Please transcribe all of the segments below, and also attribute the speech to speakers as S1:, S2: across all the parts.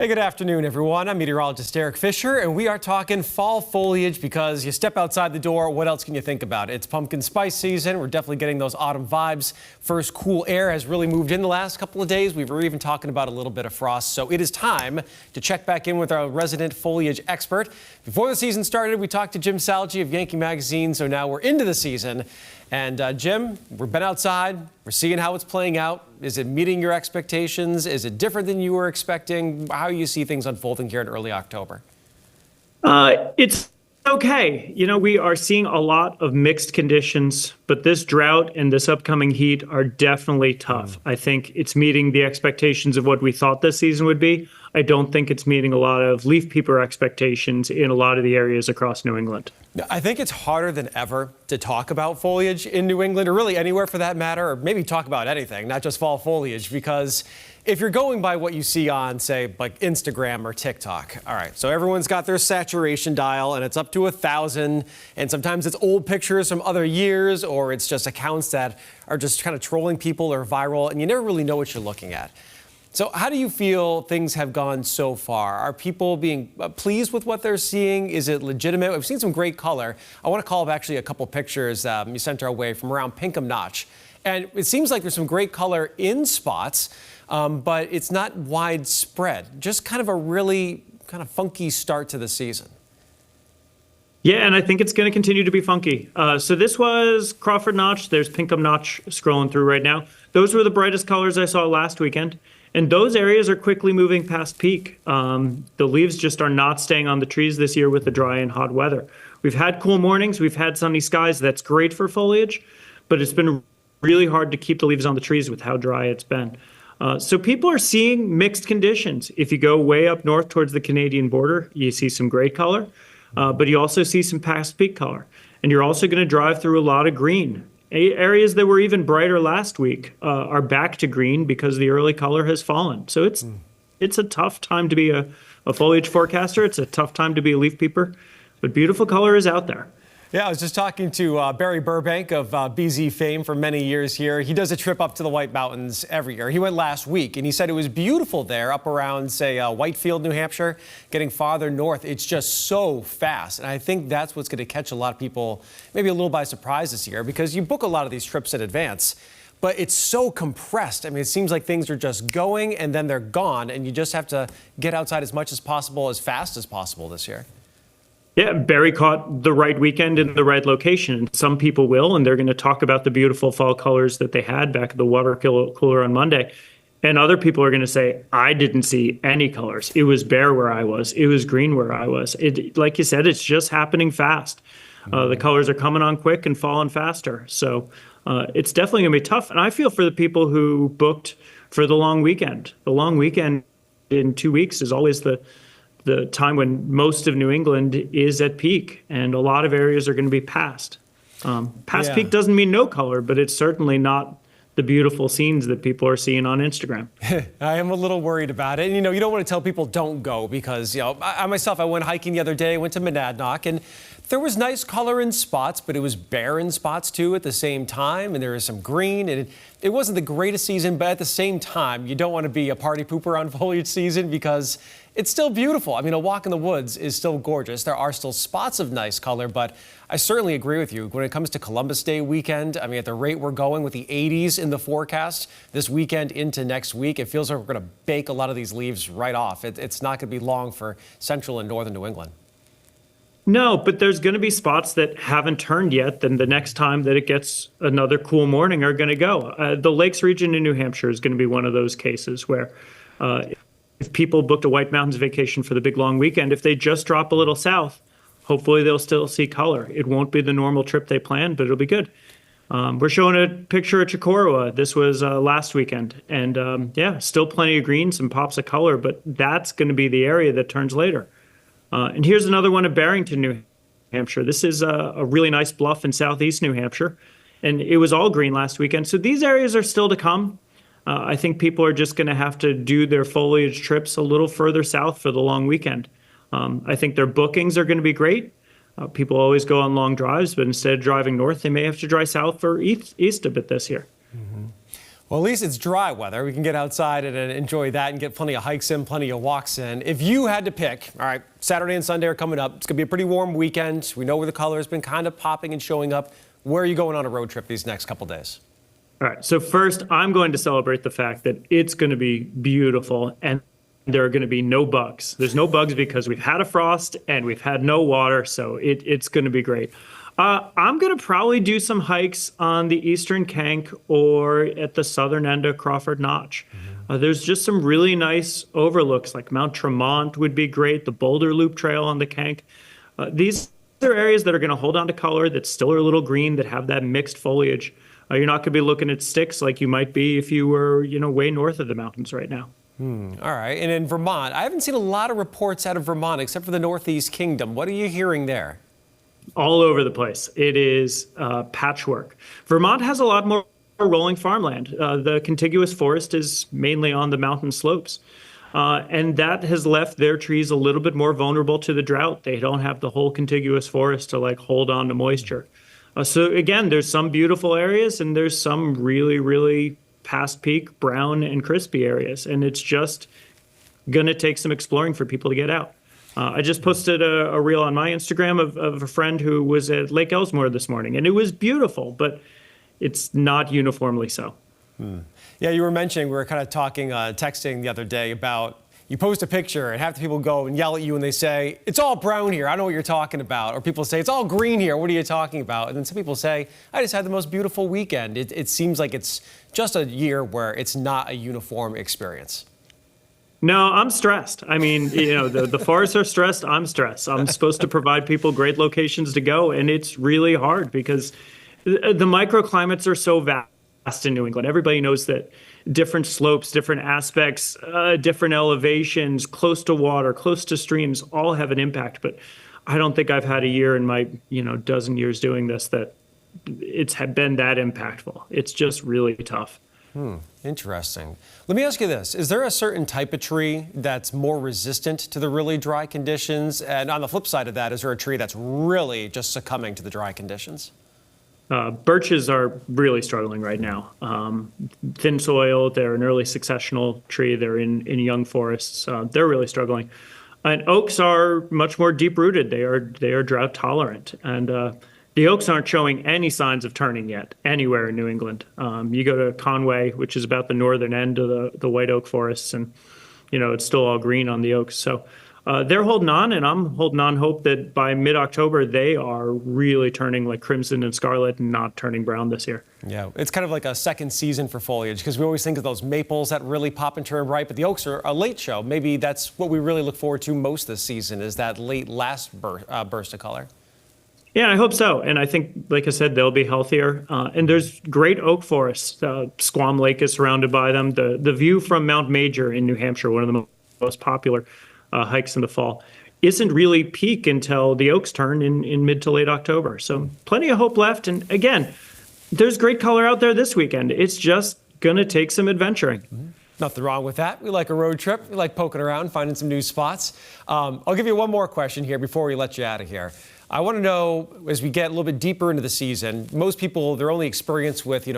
S1: Hey, good afternoon, everyone. I'm meteorologist Eric Fisher, and we are talking fall foliage because you step outside the door, what else can you think about? It's pumpkin spice season. We're definitely getting those autumn vibes. First cool air has really moved in the last couple of days. We were even talking about a little bit of frost, so it is time to check back in with our resident foliage expert. Before the season started, we talked to Jim Salge of Yankee magazine, so now we're into the season. And Jim, we've been outside. We're seeing how it's playing out. Is it meeting your expectations? Is it different than you were expecting? How do you see things unfolding here in early October?
S2: It's okay. You know, we are seeing a lot of mixed conditions, but this drought and this upcoming heat are definitely tough. I think it's meeting the expectations of what we thought this season would be. I don't think it's meeting a lot of leaf peeper expectations in a lot of the areas across New England.
S1: I think it's harder than ever to talk about foliage in New England, or really anywhere for that matter, or maybe talk about anything, not just fall foliage, because if you're going by what you see on, say, like Instagram or TikTok, all right, so everyone's got their saturation dial and it's up to 1,000, and sometimes it's old pictures from other years, or it's just accounts that are just kind of trolling people or viral, and you never really know what you're looking at. So how do you feel things have gone so far? Are people being pleased with what they're seeing? Is it legitimate? We've seen some great color. I want to call up actually a couple pictures you sent our way from around Pinkham Notch. And it seems like there's some great color in spots, but it's not widespread. Just kind of a really kind of funky start to the season.
S2: Yeah, and I think it's going to continue to be funky. So this was Crawford Notch. There's Pinkham Notch scrolling through right now. Those were the brightest colors I saw last weekend. And those areas are quickly moving past peak. The leaves just are not staying on the trees this year with the dry and hot weather. We've had cool mornings. We've had sunny skies. That's great for foliage, but it's been really hard to keep the leaves on the trees with how dry it's been. So people are seeing mixed conditions. If you go way up north towards the Canadian border, you see some great color, but you also see some past peak color. And you're also going to drive through a lot of green. Areas that were even brighter last week are back to green because the early color has fallen. So it's a tough time to be a foliage forecaster. It's a tough time to be a leaf peeper, but beautiful color is out there.
S1: Yeah, I was just talking to Barry Burbank of BZ fame for many years here. He does a trip up to the White Mountains every year. He went last week, and he said it was beautiful there up around, say, Whitefield, New Hampshire, getting farther north. It's just so fast, and I think that's what's going to catch a lot of people maybe a little by surprise this year, because you book a lot of these trips in advance, but it's so compressed. I mean, it seems like things are just going, and then they're gone, and you just have to get outside as much as possible, as fast as possible this year.
S2: Yeah, Barry caught the right weekend in the right location. Some people will, and they're going to talk about the beautiful fall colors that they had back at the water cooler on Monday. And other people are going to say, I didn't see any colors. It was bare where I was. It was green where I was. Like you said, it's just happening fast. The colors are coming on quick and falling faster. So it's definitely going to be tough. And I feel for the people who booked for the long weekend. The long weekend in 2 weeks is always the time when most of New England is at peak, and a lot of areas are going to be past. Peak doesn't mean no color, but it's certainly not the beautiful scenes that people are seeing on Instagram.
S1: I am a little worried about it. And, you know, you don't want to tell people don't go because, you know, I myself, I went hiking the other day, went to Monadnock, and there was nice color in spots, but it was bare in spots too at the same time, and there was some green, and it wasn't the greatest season, but at the same time, you don't want to be a party pooper on foliage season because it's still beautiful. I mean, a walk in the woods is still gorgeous. There are still spots of nice color, but I certainly agree with you. When it comes to Columbus Day weekend, I mean, at the rate we're going with the 80s in the forecast this weekend into next week, it feels like we're going to bake a lot of these leaves right off. It's not going to be long for central and northern New England.
S2: No, but there's going to be spots that haven't turned yet. Then the next time that it gets another cool morning are going to go. The Lakes region in New Hampshire is going to be one of those cases where if people booked a White Mountains vacation for the big long weekend, if they just drop a little south, hopefully they'll still see color. It won't be the normal trip they planned, but it'll be good. We're showing a picture of Chicorowa. This was last weekend. And yeah, still plenty of green, some pops of color, but that's going to be the area that turns later. And here's another one of Barrington, New Hampshire. This is a really nice bluff in southeast New Hampshire, and it was all green last weekend. So these areas are still to come. I think people are just going to have to do their foliage trips a little further south for the long weekend. I think their bookings are going to be great. People always go on long drives, but instead of driving north, they may have to drive south or east a bit this year.
S1: Well, at least it's dry weather. We can get outside and enjoy that and get plenty of hikes in, plenty of walks in. If you had to pick, all right, Saturday and Sunday are coming up. It's going to be a pretty warm weekend. We know where the color has been kind of popping and showing up. Where are you going on a road trip these next couple days?
S2: All right, so first, I'm going to celebrate the fact that it's going to be beautiful and there are going to be no bugs. There's no bugs because we've had a frost and we've had no water, so it's going to be great. I'm going to probably do some hikes on the Eastern Kank or at the southern end of Crawford Notch. There's just some really nice overlooks, like Mount Tremont would be great, the Boulder Loop Trail on the Kank. These are areas that are going to hold on to color, that still are a little green, that have that mixed foliage. You're not going to be looking at sticks like you might be if you were, way north of the mountains right now.
S1: All right, and in Vermont, I haven't seen a lot of reports out of Vermont except for the Northeast Kingdom. What are you hearing there?
S2: All over the place. It is patchwork. Vermont has a lot more rolling farmland. The contiguous forest is mainly on the mountain slopes. And that has left their trees a little bit more vulnerable to the drought. They don't have the whole contiguous forest to hold on to moisture. So again, there's some beautiful areas and there's some really, really past peak brown and crispy areas. And it's just going to take some exploring for people to get out. I just posted a reel on my Instagram of a friend who was at Lake Ellesmere this morning, and it was beautiful, but it's not uniformly so.
S1: Yeah, you were mentioning, we were kind of talking, texting the other day about you post a picture and half the people go and yell at you and they say, it's all brown here, I don't know what you're talking about. Or people say, it's all green here, what are you talking about? And then some people say, I just had the most beautiful weekend. It seems like it's just a year where it's not a uniform experience.
S2: No, I'm stressed. I mean, the forests are stressed. I'm stressed. I'm supposed to provide people great locations to go, and it's really hard because the microclimates are so vast in New England. Everybody knows that different slopes, different aspects, different elevations, close to water, close to streams, all have an impact. But I don't think I've had a year in my dozen years doing this that it's been that impactful. It's just really tough.
S1: Interesting. Let me ask you this. Is there a certain type of tree that's more resistant to the really dry conditions? And on the flip side of that, is there a tree that's really just succumbing to the dry conditions?
S2: Birches are really struggling right now. Thin soil, they're an early successional tree. They're in young forests. They're really struggling. And oaks are much more deep-rooted. They are drought tolerant. And the oaks aren't showing any signs of turning yet anywhere in New England. You go to Conway, which is about the northern end of the white oak forests, and it's still all green on the oaks. So they're holding on, and I'm holding on hope that by mid-October they are really turning like crimson and scarlet and not turning brown this year.
S1: Yeah, it's kind of like a second season for foliage because we always think of those maples that really pop and turn bright, but the oaks are a late show. Maybe that's what we really look forward to most this season is that late last burst of color.
S2: Yeah, I hope so. And I think, like I said, they'll be healthier. And there's great oak forests. Squam Lake is surrounded by them. The view from Mount Major in New Hampshire, one of the most popular hikes in the fall, isn't really peak until the oaks turn in mid to late October. So plenty of hope left. And again, there's great color out there this weekend. It's just going to take some adventuring.
S1: Nothing wrong with that. We like a road trip. We like poking around, finding some new spots. I'll give you one more question here before we let you out of here. I want to know, as we get a little bit deeper into the season, most people, their only experience with,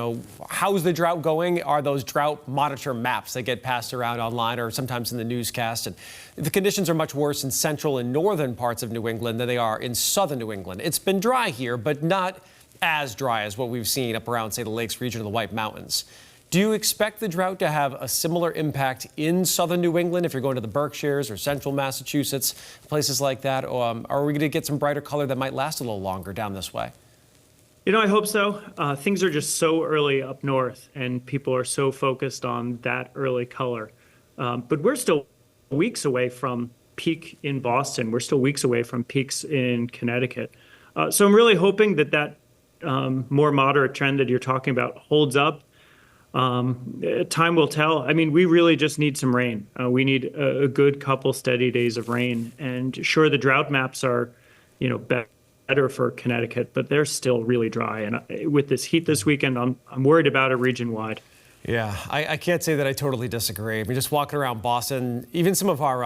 S1: how's the drought going are those drought monitor maps that get passed around online or sometimes in the newscast. And the conditions are much worse in central and northern parts of New England than they are in southern New England. It's been dry here, but not as dry as what we've seen up around, say, the Lakes region of the White Mountains. Do you expect the drought to have a similar impact in southern New England if you're going to the Berkshires or central Massachusetts, places like that? Or are we going to get some brighter color that might last a little longer down this way?
S2: I hope so. Things are just so early up north, and people are so focused on that early color. But we're still weeks away from peak in Boston. We're still weeks away from peaks in Connecticut. So I'm really hoping that more moderate trend that you're talking about holds up. Time will tell. I mean, we really just need some rain. We need a good couple steady days of rain. And sure, the drought maps are, better for Connecticut, but they're still really dry. And with this heat this weekend, I'm worried about it region-wide.
S1: Yeah, I can't say that I totally disagree. I mean, just walking around Boston, even some of our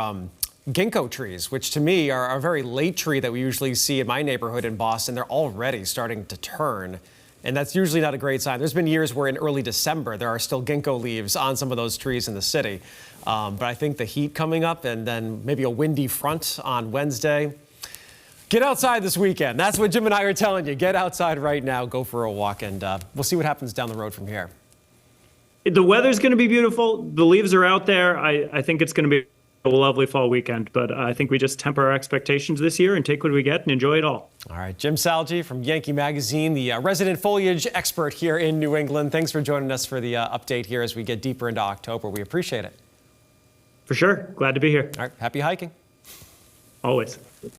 S1: ginkgo trees, which to me are a very late tree that we usually see in my neighborhood in Boston, they're already starting to turn. and that's usually not a great sign. There's been years where in early December there are still ginkgo leaves on some of those trees in the city. But I think the heat coming up and then maybe a windy front on Wednesday. Get outside this weekend. That's what Jim and I are telling you. Get outside right now, go for a walk, and we'll see what happens down the road from here.
S2: The weather's going to be beautiful. The leaves are out there. I think it's going to be a lovely fall weekend, but I think we just temper our expectations this year and take what we get and enjoy it all.
S1: All right, Jim Salge from Yankee Magazine, the resident foliage expert here in New England. Thanks for joining us for the update here as we get deeper into October. We appreciate it.
S2: For sure. Glad to be here.
S1: All right, happy hiking.
S2: Always.